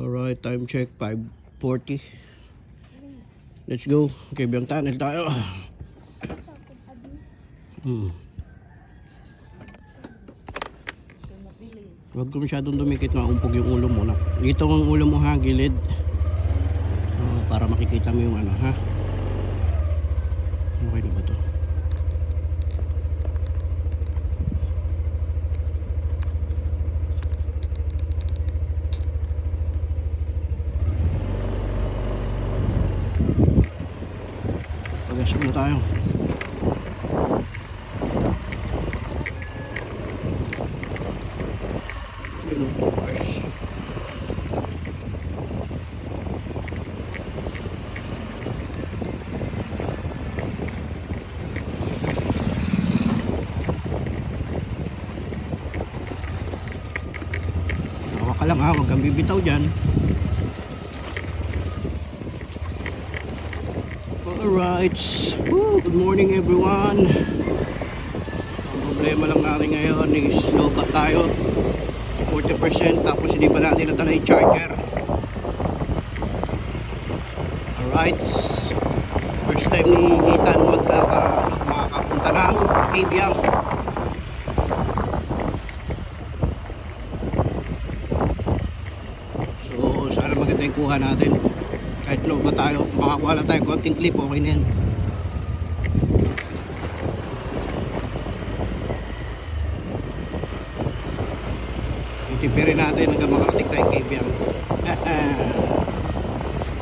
Alright, time check 5:40. Let's go. Okay, biyang tunnel tayo. Huwag ko masyadong dumikit, maumpog yung ulo mo na. Dito ang ulo mo ha, gilid. Para makikita mo yung ano ha. Okay na ba to? Pagas muna tayo. Hawa ka lang ha, huwag kang bibitaw dyan. Alright, good morning everyone. Ang problema lang natin ngayon is low pa tayo 40%, tapos hindi pa natin nadala yung charger. Alright, first time ni Ethan makakapunta ng Cabiang. So sana maganda yung kuha natin. Kahit low ba tayo, makakuha lang tayo konting clip, okay na yan. Itipirin natin hanggang makarating tayo kay Biang.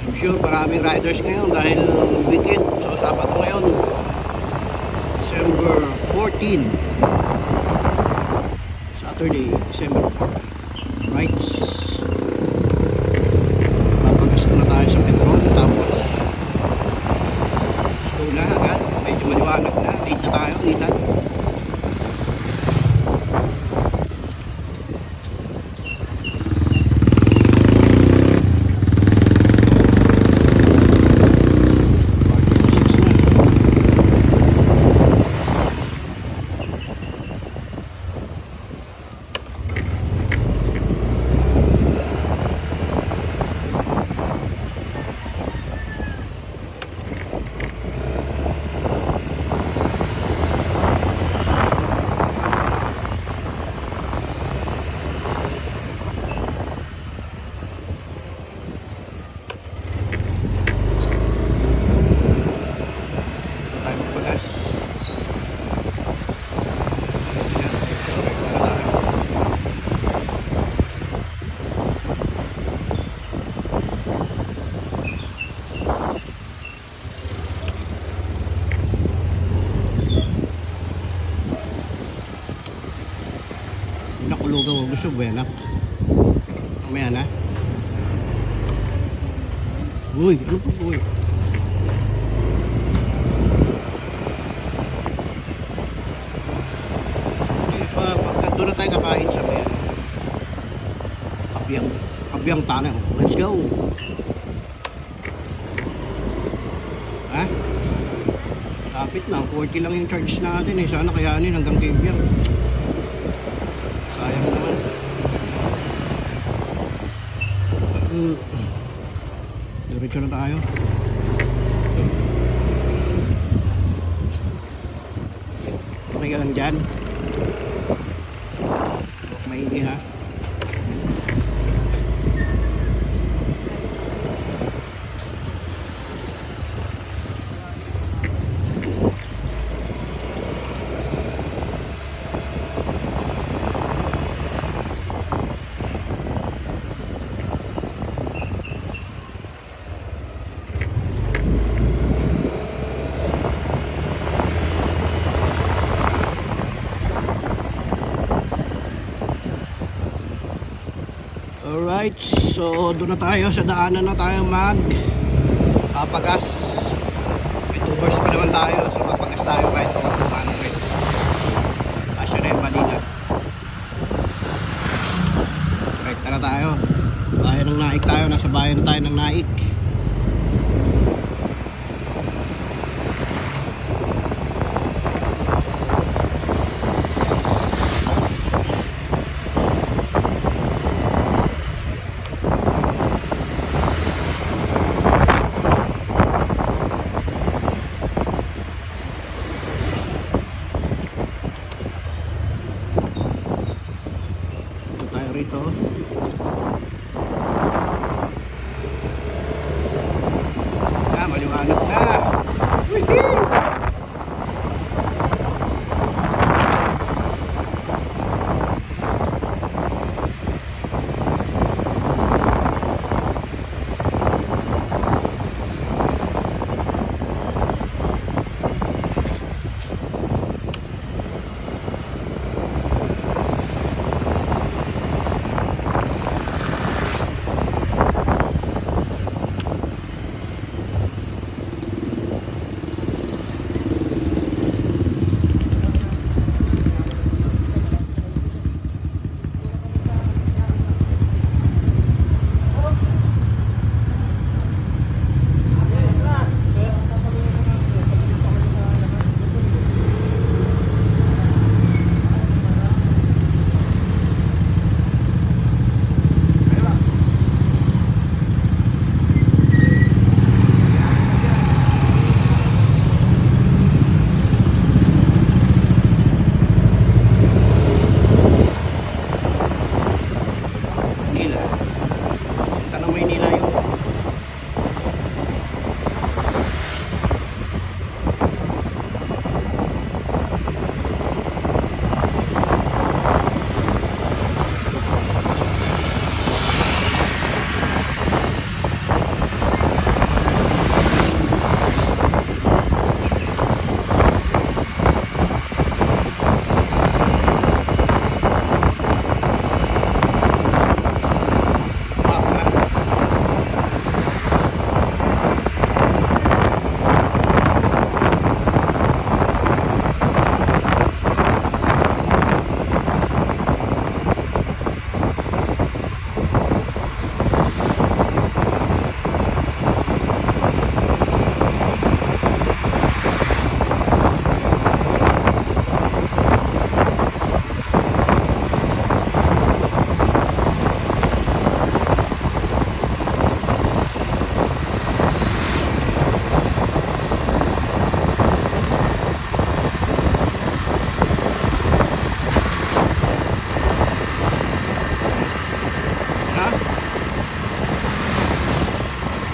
I'm sure maraming riders ngayon dahil weekend. So Sabado ngayon, December 14, Saturday, December 14. Right, papagas na tayo sa Petron, tapos slow na agad, medyo maliwanag na, late na tayo, Ethan. Nakulugaw, gusto ba yan? Mamaya na. Uy, ano po uy? Pagka doon na tayo kakain sa may Cabiang Tunnel. Let's go. Ha? Kapit na, 40 lang yung charge natin eh. Sana kayanin hanggang Cabiang. Sayang naman. Diretso na tayo. Okay ka lang dyan. Huwag maigi ha. Alright, so doon na tayo sa daanan na tayo papagas. May 2 bars pa naman tayo, so papagas tayo kahit pa 200. Kasya na yung balina. Right, tara tayo. Bayan ng Naik tayo, nasa bayan na tayo ng Naik. rito. Maliwanag na. Wihee!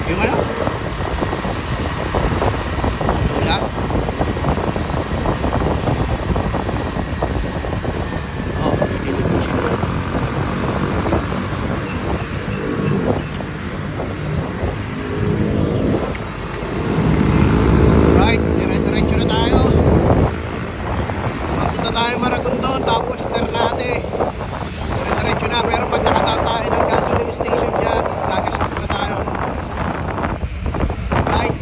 Yung ano? Wala? Oh, hindi ko siya. Right, dire-diretso na tayo. Papunta tayo Maragondon, tapos Ternate. Dire-diretso na, pero pag nakatatay ng gasoline station dyan, gagastos na tayo. Right,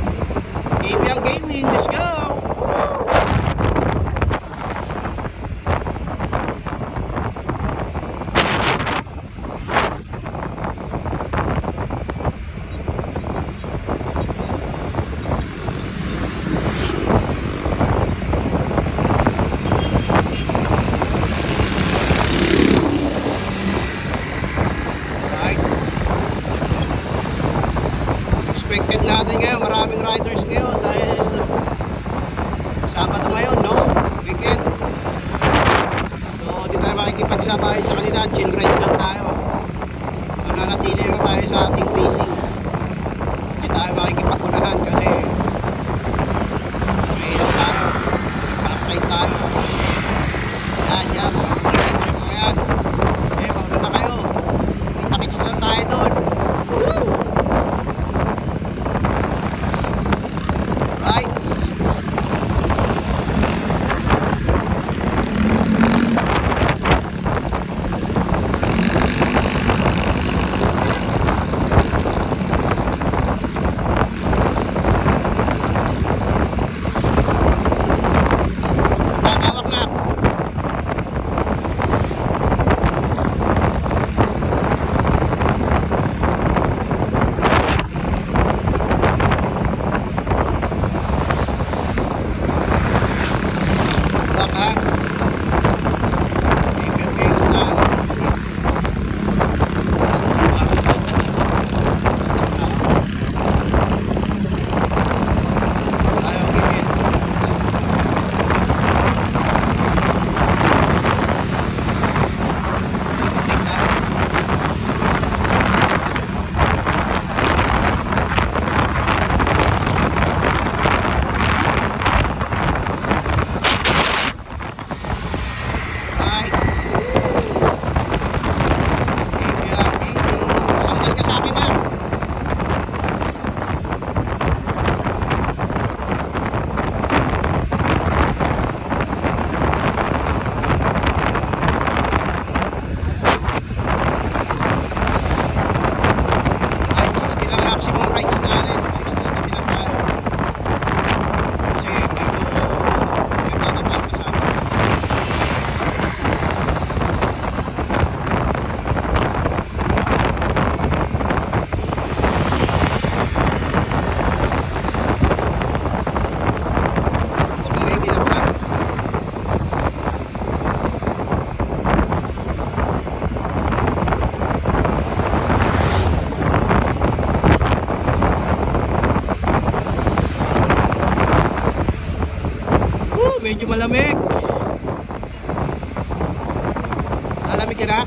KBL Gaming, let's go! Expected natin ngayon, maraming riders ngayon dahil Sabado ngayon, no? Weekend. So, di tayo makikipagsabayan sa kanila, chill ride lang tayo. Mananatili lang tayo sa ating pacing. Hindi tayo makikipagunahan kasi mahirap tayo. Pa-upside tayo. Yan, mga yan. Eh, mauna na kayo. Kita-kits lang tayo doon. Woo! Right. Hawak na. malamig. Malamig ka na?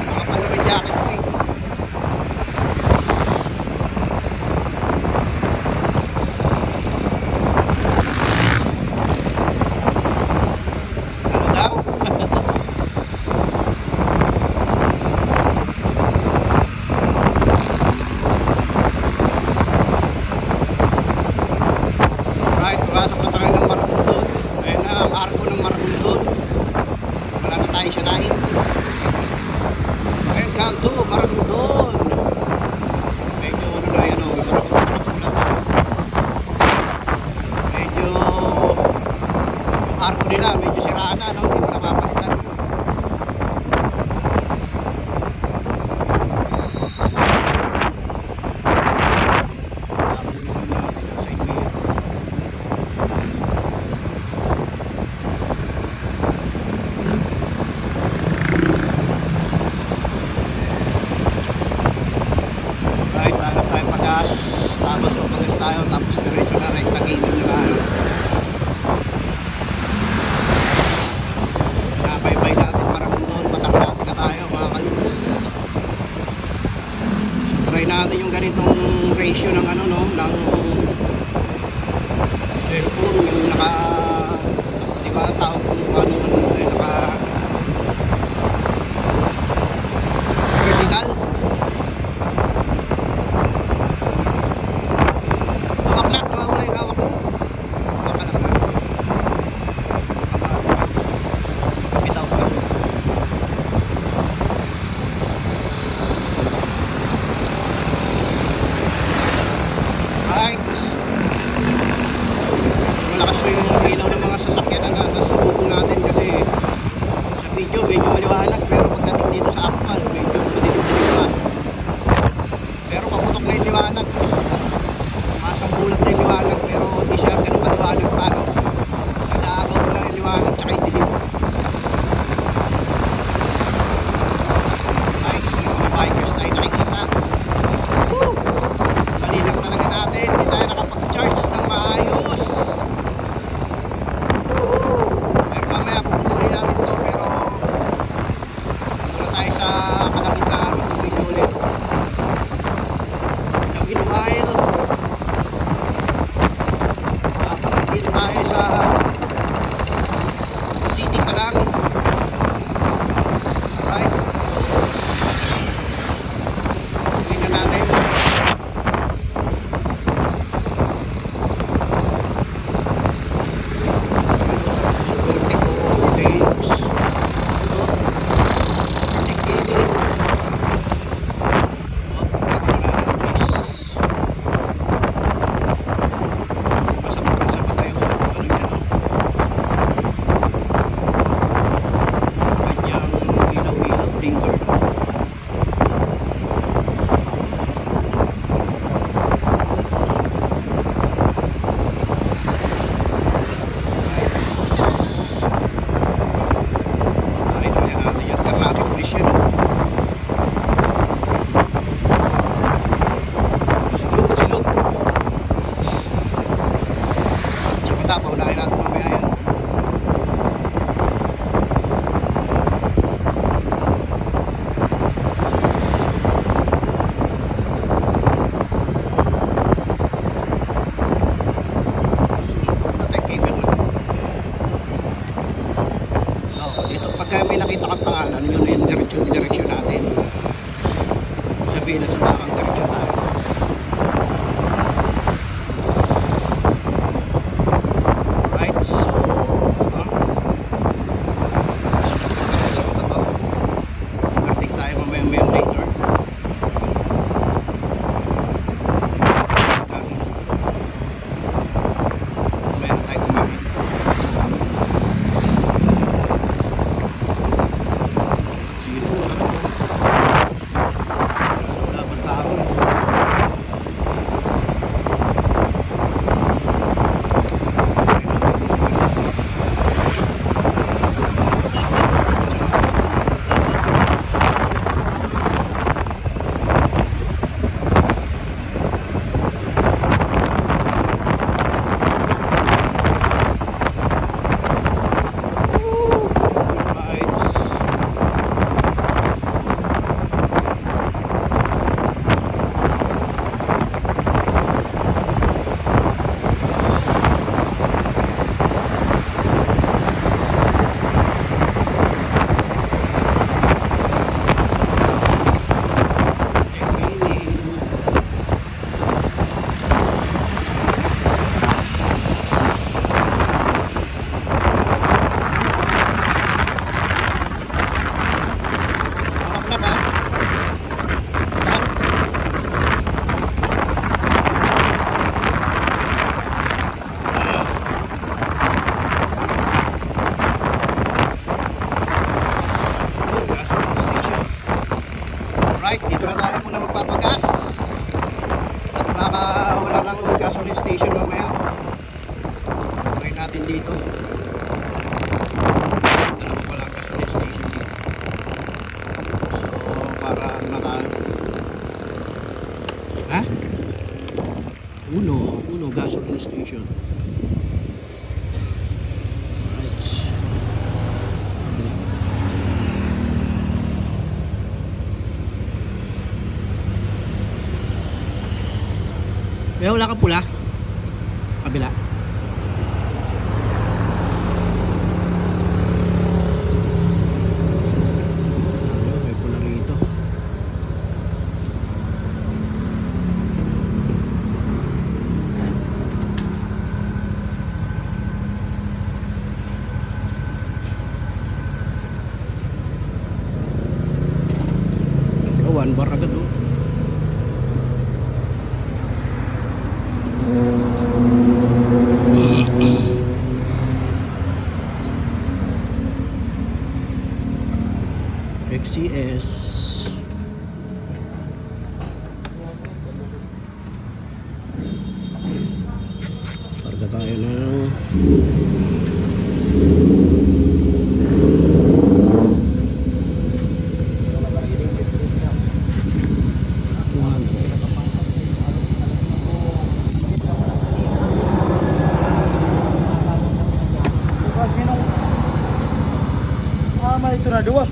Baka pala may jacket mo eh. Ano daw? Right, pumasok na tayo ng Maragondon. Ayan na ang arko ng Maragondon. Wala na tayo siya nain. Welcome to Maragondon. Medyo ano na yan o, Maragondon nakasulat. Medyo arko nila, medyo siraan na, no? Hindi mo na mapalitan. Right, hanap tayo pagas. Tapos pagas tayo. Tapos diretso na right. Tagilid na tayo. Napaybay natin Maragondon. Patarnatin na tayo mga kaluts. So, try natin yung ganitong ratio ng ano no. Ng cellphone. Yung naka diba tawag kung ano naka vertical. Hawak lang, nawawala yung hawak mo. Hawak ka lang. Bitaw ka. Right. Malakas yung ilaw ng mga sasakyan na nasubukan natin kasi sa video medyo maliwanag pero pagdating dito sa actual medyo madilim-dilim na. Pero paputok na yung liwanag. Masang bulat na yung liwanag pero hindi siya ganun maliwanag pa. No? Nag-aagaw mo lang yung liwanag tsaka yung dilim. Nice, yung mga bikers tayo nakikita. Woo! Malilang talaga natin, hindi tayo nakapag-charge ng maayos. Pero mamaya puputuloy natin to pero muna tayo sa kalagitnaan mag-video ulit. In a while dito tayo sa city pa lang. Right, so tingnan natin. Paunahin natin mamaya yan. Dito pagka may nakita kang pangalan, yun na yung direksyon natin. Sabihin na sa tamang direksyon tayo. Right, so artik tayo mamaya later. Mamaya na tayo kumain. Sige, wala pang tao. Kaya wala kang pula? Kabila. Ayun, may pula rito. Oh, 1 bar agad oh. XCS. Karga tayo ng Ito na dua.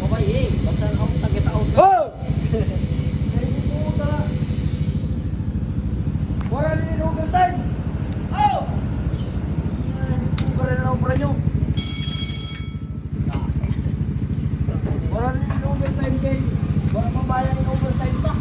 Babae, basta ako taga-taon ka. Oh! Wala din yung overtime. Oh! Hindi po ka rin ang opera nyo. Wala din yung overtime kay. Wala mabayan yung overtime pa.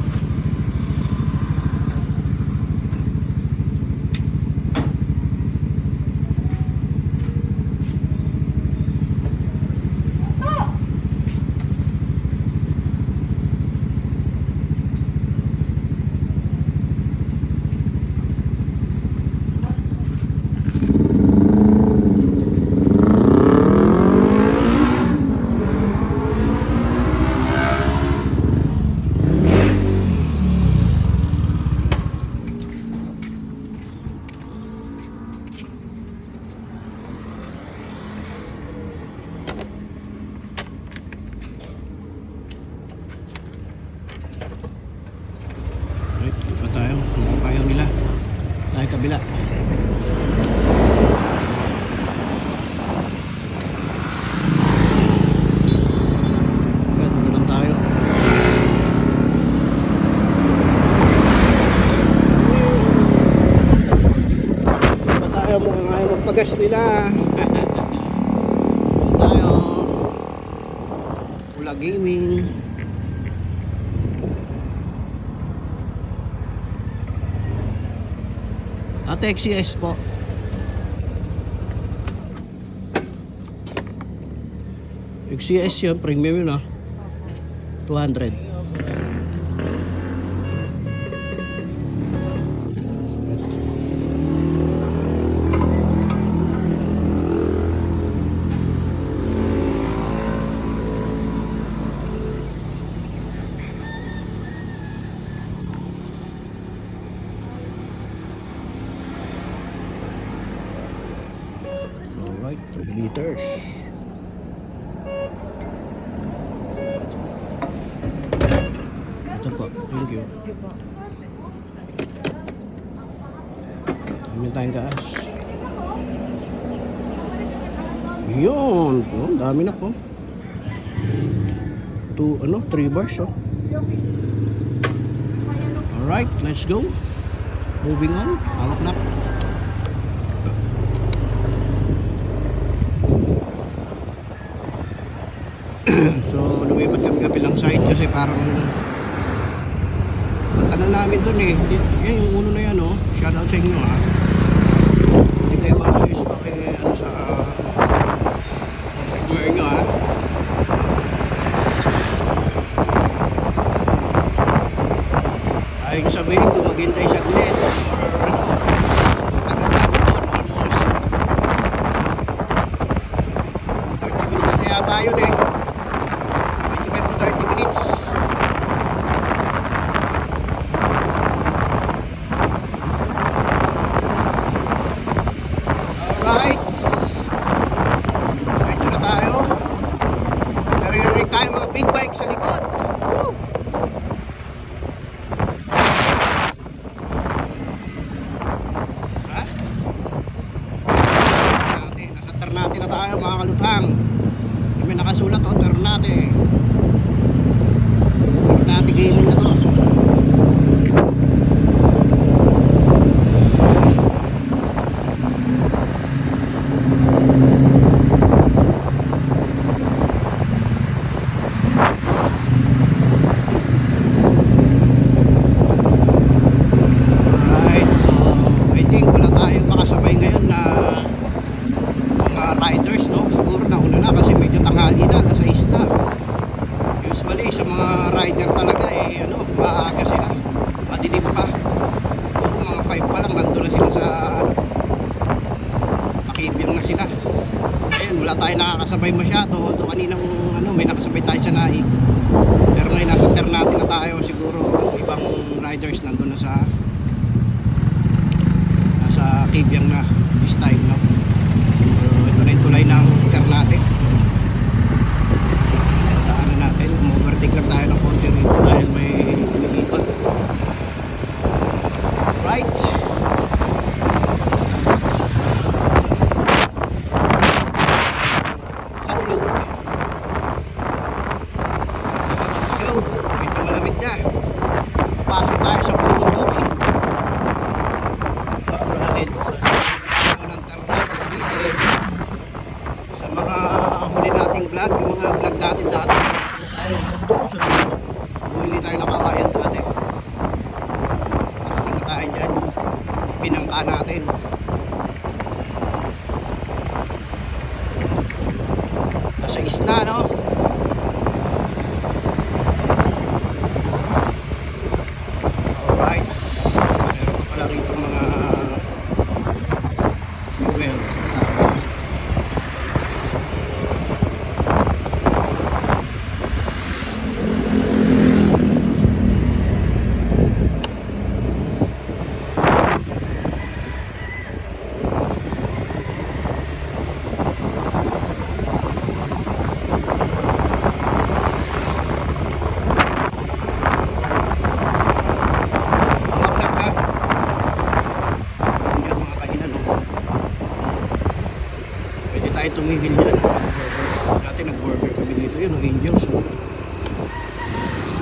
right, lipat tayo. Kung ayaw nila. Tayo kabila. Dito lang tayo. Lipat tayo, mukhang ayaw magpagas nila. Lipat tayo. Pula Gaming. At XCS po. XCS yun, premium yun ah. 200. Alright, 3 liters. Ito po, thank you. Dami tayong gas. Yun, oh, dami na po. 3 bars oh. Alright, let's go. Moving on, hawak na. So lumipat kami kabilang side kasi parang ang tagal namin dun eh. Yan yung uno na yan oh. Shout out sa inyo ha. Hindi kayo maayos pa kay ano sa customer nyo ha. Ay sabihin kung maghintay saglit or tagal namin doon almost 30 minutes na yata yun eh. 25 to 30 minutes. Alright. Diretso na tayo. Naririnig tayo mga big bike sa likod. Woo! Ha? Naka-Ternate na tayo mga kalutang. May nakasulat o Ternate. Ternate Gaming na to. nakakasabay masyado. Although kaninang may nakasabay tayo sa naik. Pero ngayon nasa Ternate na tayo. Siguro ibang riders nandun na sa Kibyang na this time, no? So, ito na yung tulay ng Ternate. Daanan natin. Overtake lang tayo ng konti rito dahil may umiikot. Right. Saulog. Let's go. Medyo malamig na. Pasok tayo sa Pulundukin. Alright. So, ng Ternate, Cavite. Sa mga huli nating vlog, yung mga vlog natin dati, tayo doon sa dulo. Bumili tayo ng kawayan dati. Nakating na tayo dyan. Binangka natin. Nasa isna, no? Alright. Meron pa pala rito mga fuel. Tayo tumigil dyan. Dati nag-burger kami dito yun, no? Angels, no?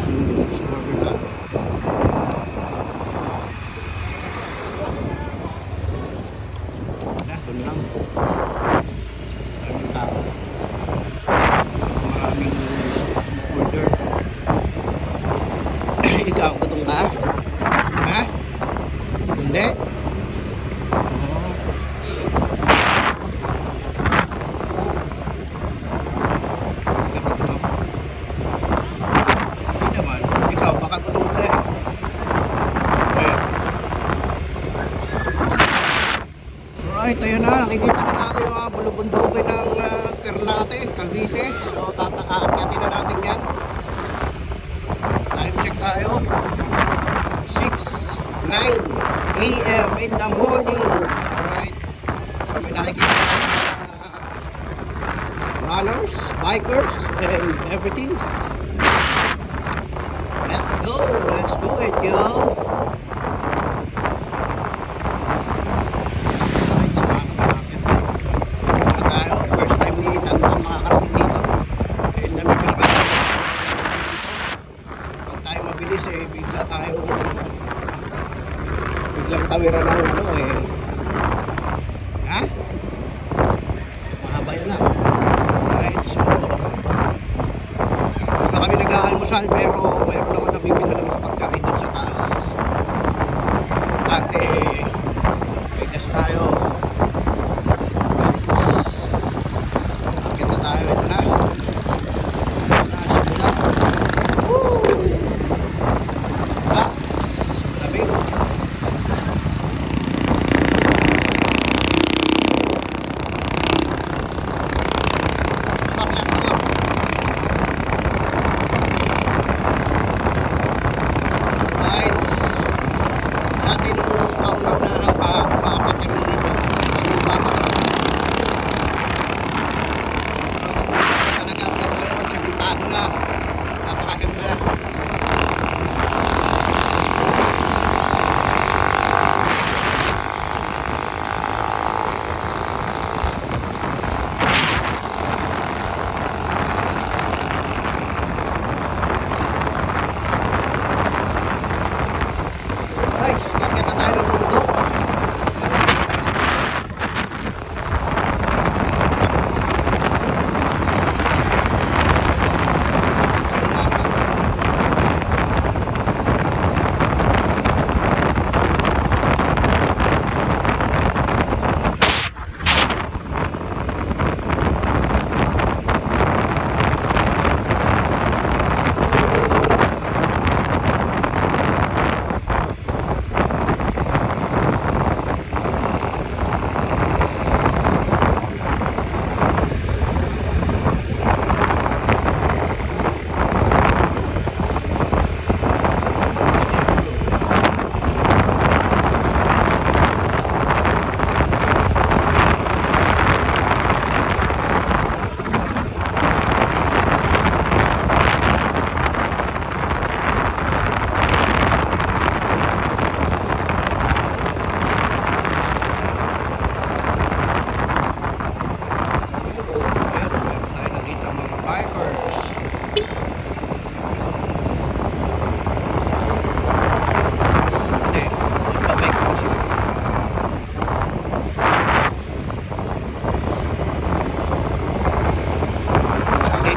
Angels burger na. Wala, doon lang. Maraming tao. Maraming order. Ikaw, gutong ka? Ha? Hindi? Alright, ayun na, nakikita na natin yung mga bulubundukin ng Ternate, Cavite. So, aakyatin na natin yan. Time check tayo. 6:09 AM in the morning. Alright. So, may nakikita na runners, bikers, and everything. Let's go! Let's do it, yo! Bigla tayo biglang tawiran ng ha? Mahaba yun na. Right, so hindi kami nag-aalmusal pero mayroon naman nabibili ng mga pagkain dun sa taas. Dati may gas tayo. Akit na tayo. Ito na.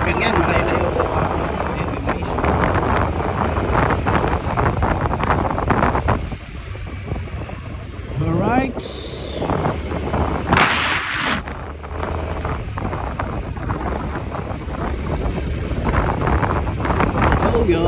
shipping yan, malayo-layo. Ayun, may mais. Alright. Let's go, yo.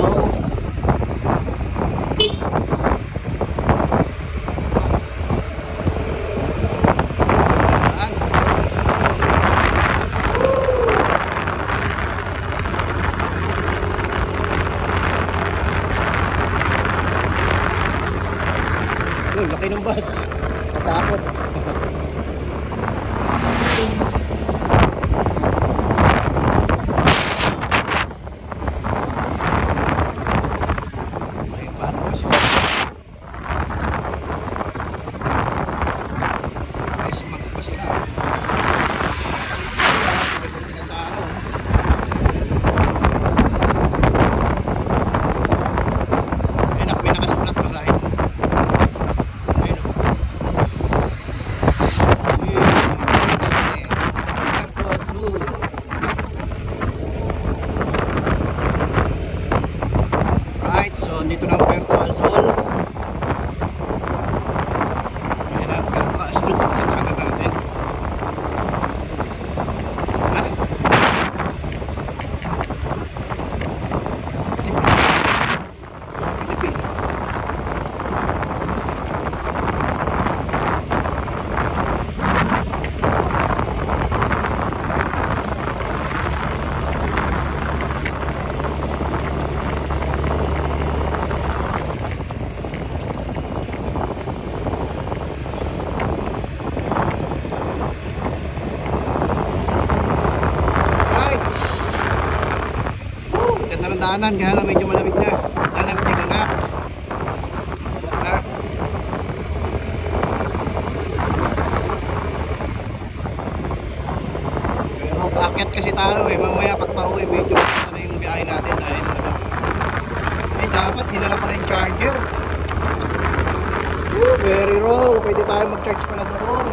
Uy, laki ng bus. Natakot. May paano kasi. May smag pa sila. May kunti na tao. May nakasulat pa kahit. Dito na ang Puerto Azul. Ayan na, Puerto Azul dito sa kanan natin. Ha? Pilipinas. Ganda ng daanan, kaya lang medyo malamig na. Malamig na ganap. Ha? Pero paakyat kasi tayo eh. Mamaya pag pauwi, medyo maganda na yung biyahe natin dahil ano. Eh dapat dinala pa na yung charger. Very raw. Pwede tayo mag-charge pala doon.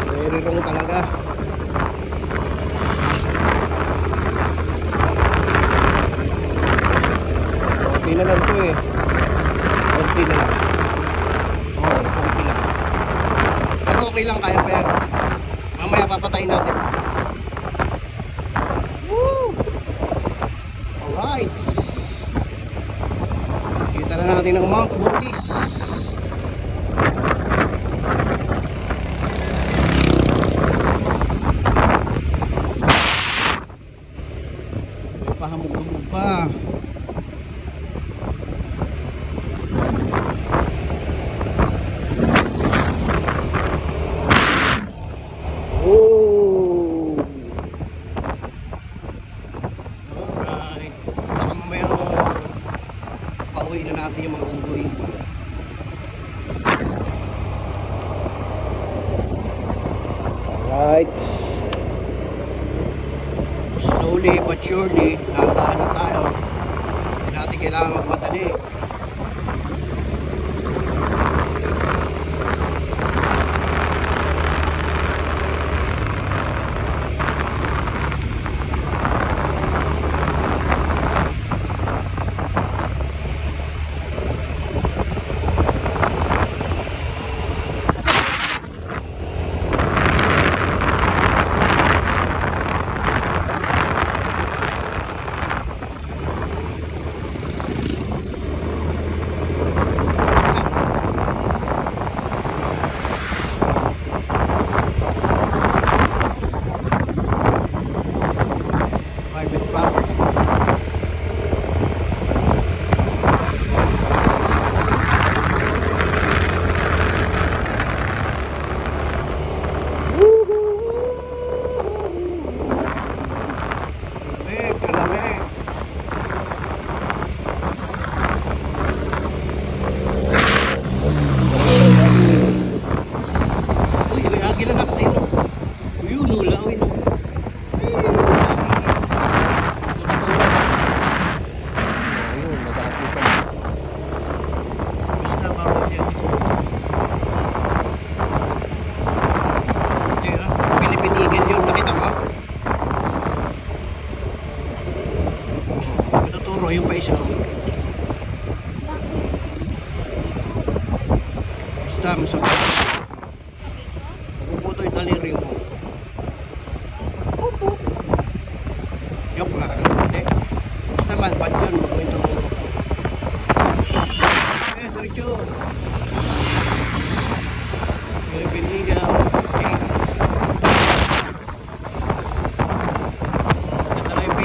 Very raw talaga. Konti na lang to eh. Konti na lang. Oo, konti lang. Pero okay lang, kaya pa yan. Mamaya papatayin natin. Woo! Alright. Kita na natin ang Mount Buntis. Pahamog-hamog pa. Alright. Baka mamaya pauwi na natin yung mga unggoy. Alright. Slowly but surely, dahan-dahan na tayo. Hindi natin kailangan magmadali.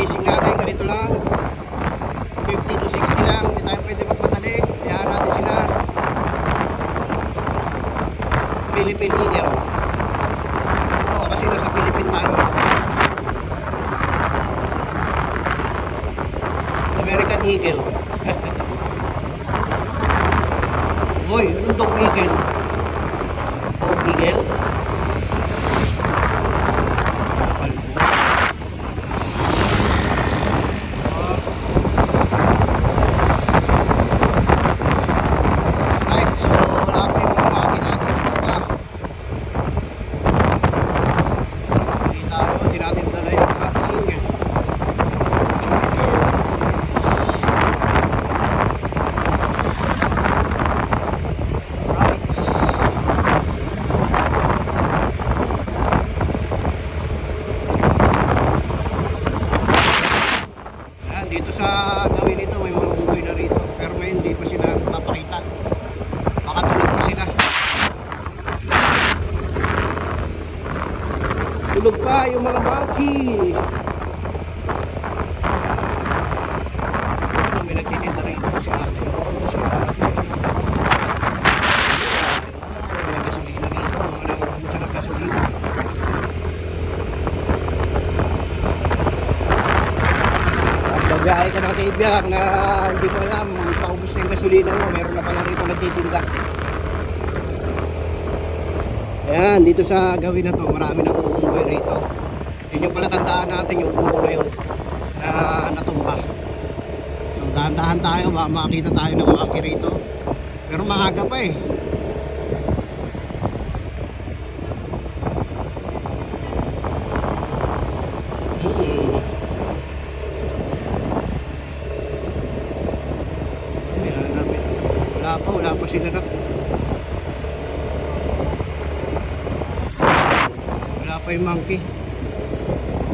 pacing natin, ganito lang. 50 to 60 lang, hindi tayo pwede magmadali. Hayaan natin sila. Philippine Eagle. Oo, kasi nasa Philippine tayo. American Eagle. Hoy, anong dog eagle? Dog eagle? Kapal po. Right, so wala pa yung mga makina natin pa. Hindi tayo, hindi natin dala yung ating charger. Right. Ayan, dito sa gawin nito may mga unggoy na rito. Pero ngayon hindi pa sila papakita. Baka tulog pa sila. Tulog pa yung mga monkey. May nagtitinda rito si ate. Si ate. May gasolina rito. Mga nangubusan ng gasolina. Babiyahe ka ng kaibiyak na hindi mo alam, paubos na yung gasolina mo, meron na pala rito nagtitinda. Ayan, dito sa gawin na to, marami na uunggoy rito. Yun yung pala tandaan natin, yung ulo na yun na natumba. So dahan-dahan tayo, baka makakita tayo ng monkey rito. Pero maaga pa eh. Wala pa sila na. Wala pa yung monkey.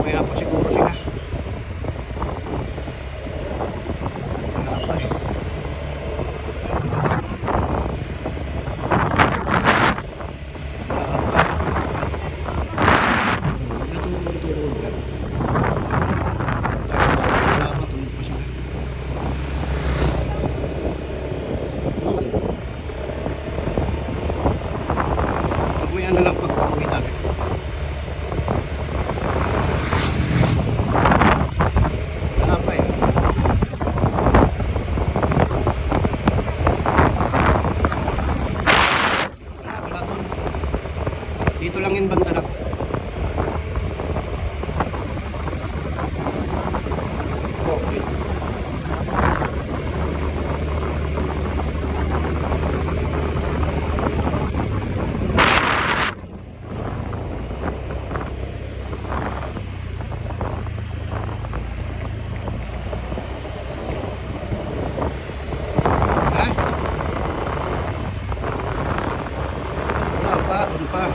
Kaya pa siguro sila. Wala pa eh. Wala pa. Tulog ka. Wala pa, tulog pa sila. Ano lang pagpauwi natin. Wala pa eh. Wala to. Dito lang yung banda lang. Okay. Doon pa.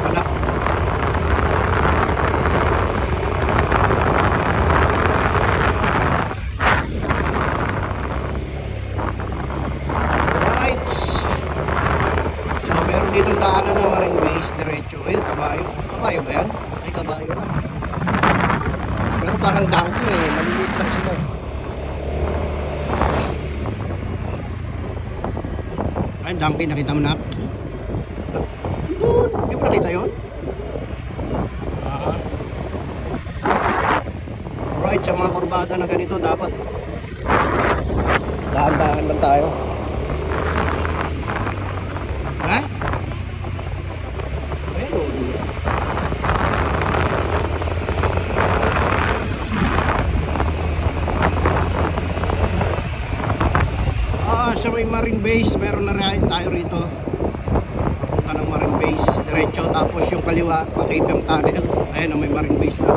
Palak. Right. So meron dito daanan ng Marine Base diretso. Ayun, kabayo. Kabayo ba yan? Ay, kabayo na. Pero parang donkey eh. Maliliit lang sila eh. Ay, donkey, nakita mo na? Doon, di mo nakita yun? Right, sa mga kurbada na ganito, dapat dahan-dahan lang tayo. Ha? Meron. Sa may Marine Base, meron na rin tayo rito. Punta ng Marine Base diretso, tapos yung kaliwa Pakibyang Tunnel. Ayan, may Marine Base na.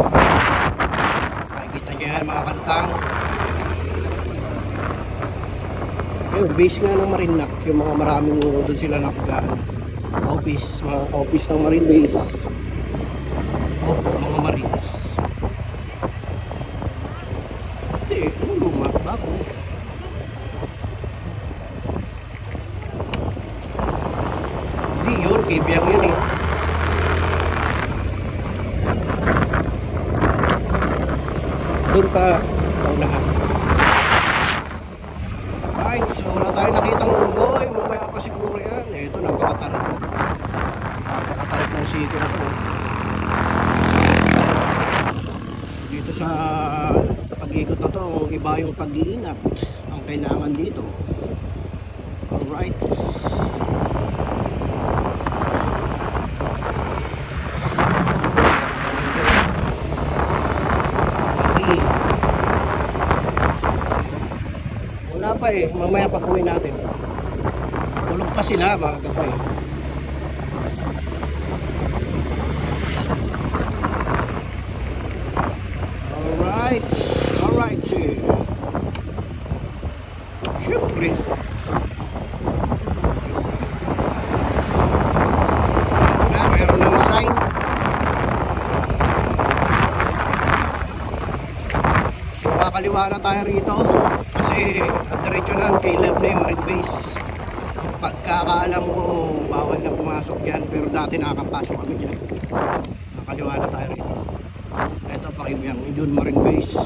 Makikita nyo yan mga kalutang. Ayun, base nga ng Marine Nac. Yung mga maraming doon sila nakagaan. Office, mga office ng Marine Base. Opo, mga Marines. Hindi, ano luma? Bago. Hindi yun, Kibyang yun eh. Doon pa kaunahan. Right, so wala tayo nakitang unggoy. Mamaya pa siguro yan. Ito, napakatarik ko. Napakatarik ng siko na to. Dito sa pag-ikot na to, iba yung pag-iingat ang kailangan dito. Alright. Okay. Wala pa eh, mamaya pag-uwi natin. Tulog pa sila, maaga pa eh. Alright, alright eh. Siyempre. Wala, mayroon ng sign. So kakaliwa na tayo rito. Kasi ang diretso na kay Love na yung Marine Base. Pagkakaalam ko, bawal na pumasok yan. Pero dati nakakapasok kami dyan. Kakaliwa na tayo rito. Ito pakibiyang Idun Marine Base.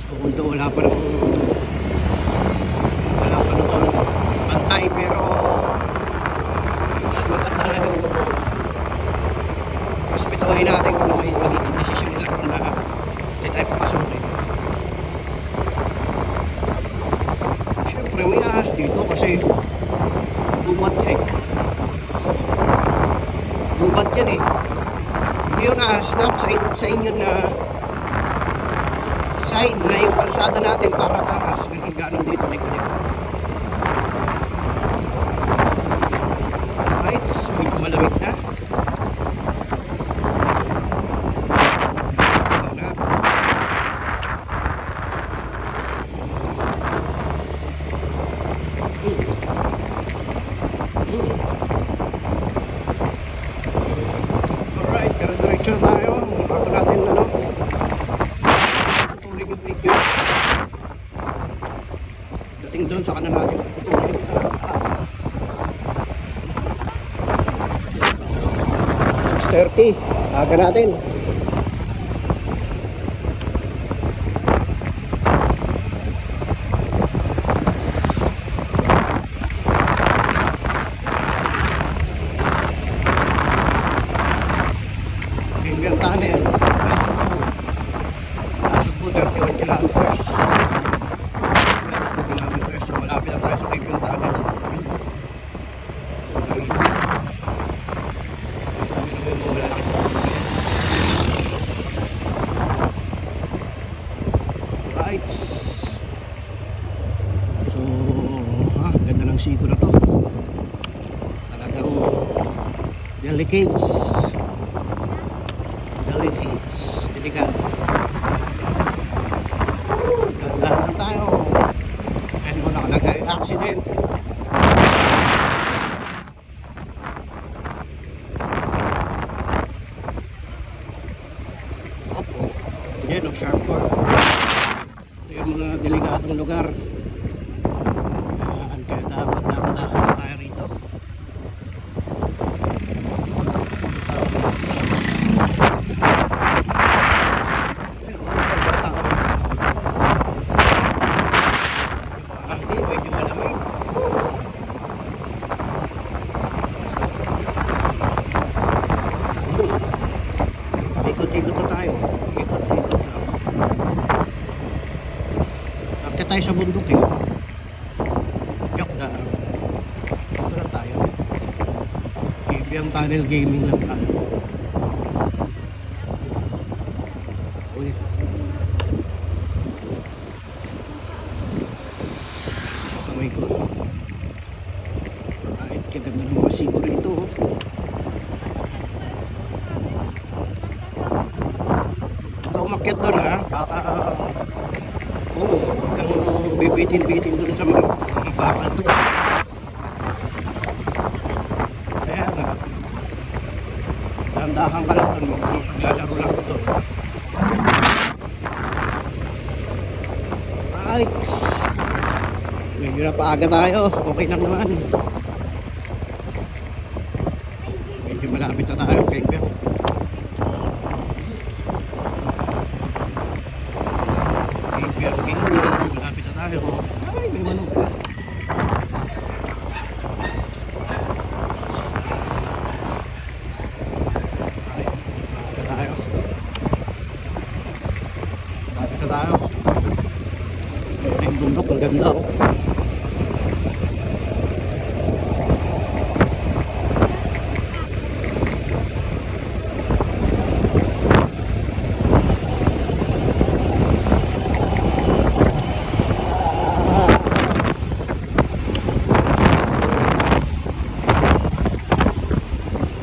So kung doon wala pa nung pantay pero mas maganda na yung respetuhin natin kung ano may magiging desisyon nila kung na hindi tayo papasukin. Siyempre may ahas dito kasi gubat yan eh. Gubat yan eh. Hindi yung ahas na sa inyo na sign na yung kalsada natin para ahas. Ganun dito likod-likod. Right, medyo malamig na. Ikaw na. Alright, dire-diretso na tayo. Bago natin ano, putulin yung video. Dating doon sa kanan natin putulin. 6:30, aga natin. Yung tunnel, pasok po 31 kilometers. 31 kilometers, so malapit na tayo sa Cape yung tunnel. Right. So, ganda ng siko na to. Talagang delicates. Delikat. Ganda na tayo. Ayun ko nakalagay, accident. Opo. Yan ang sharp core. Ito yung mga delikatong lugar. Kaya dapat na tayo rito. Medyo malamig. Ikot-ikot na tayo. Ikot-ikot lang. Akit tayo sa bundok eh. Yok na. Ito na tayo. Kibiyang tunnel gaming lang tayo. Uy. Kamay ko. Kahit kaganda ng masigo rito. Ikaw umakyat doon ha. Baka huwag kang bibitin-bitin doon sa mga bakal doon. Kaya nga. Dahan-dahan ka lang doon. Maglalaro lang doon. Right. Medyo na paaga tayo. Okay lang naman. Medyo malapit na tayo kay Beo. ganda oh.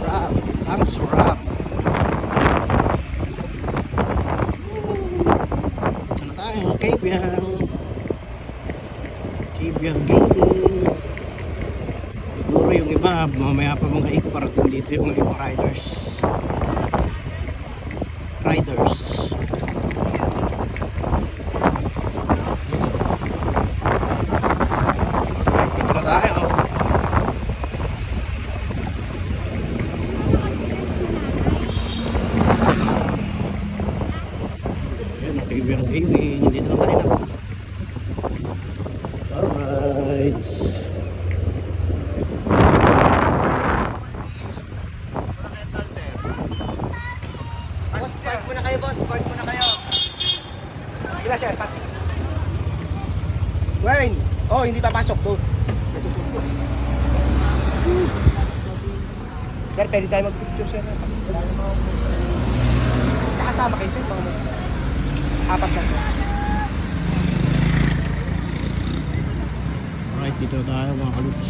Sarap, ang sarap. Ito na tayo, Kabyang. Kabyang Gaming. Siguro yung iba, mamaya pa mga parating dito yung mga iba riders. Right, dito na tayo. Ayan, Kabyang Gaming. Dito na tayo na. Alright. Boss, park muna kayo, boss. Park muna kayo. Kila, sir. Park. Wayne. Oh, hindi papasok to. Sir, pwede tayo mag-picture, sir. Nakasama kayo, sir. Apat na, sir. Alright, dito na tayo mga kaluts.